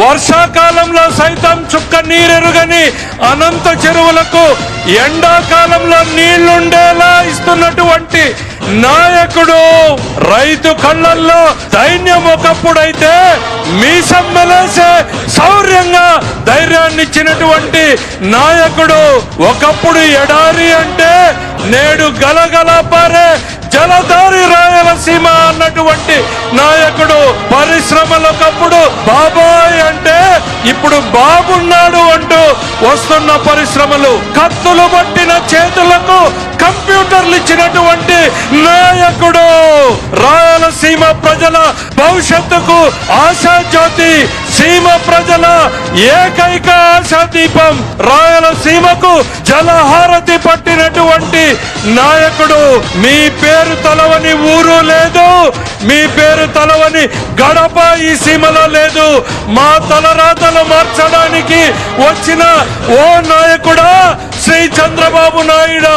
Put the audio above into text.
వర్షాకాలంలో సైతం చుక్క నీరెరుగని అనంత చెరువులకు ఎండాకాలంలో నీళ్లుండేలా ఇస్తున్నటువంటి నాయకుడు. రైతు కళ్ళల్లో ధైర్యం ఒకప్పుడైతే మీసం మెలేసే శౌర్యంగా ధైర్యాన్ని ఇచ్చినటువంటి నాయకుడు. ఒకప్పుడు ఎడారి అంటే నేడు గలగల పారే జలధారి రాయలసీమ అన్నటువంటి నాయకుడు. పరిశ్రమలు ఒకప్పుడు బాబాయ్ అంటే ఇప్పుడు బాబున్నాడు అంటూ వస్తున్న పరిశ్రమలు. కత్తులు పట్టిన చేతులకు కంప్యూటర్లు ఇచ్చినటువంటి నాయకుడు. రాయలసీమ ప్రజల భవిష్యత్తుకు ఆశాజ్యోతి, సీమ ప్రజల ఏకైక ఆశాదీపం, రాయలసీమకు జలహారతి పట్టినటువంటి నాయకుడు. మీ పేరు తలవని ఊరు లేదు, మీ పేరు తలవని గడప ఈ సీమలో లేదు. మా తలరాతలు మార్చడానికి వచ్చిన ఓ నాయకుడా శ్రీ చంద్రబాబు నాయుడు.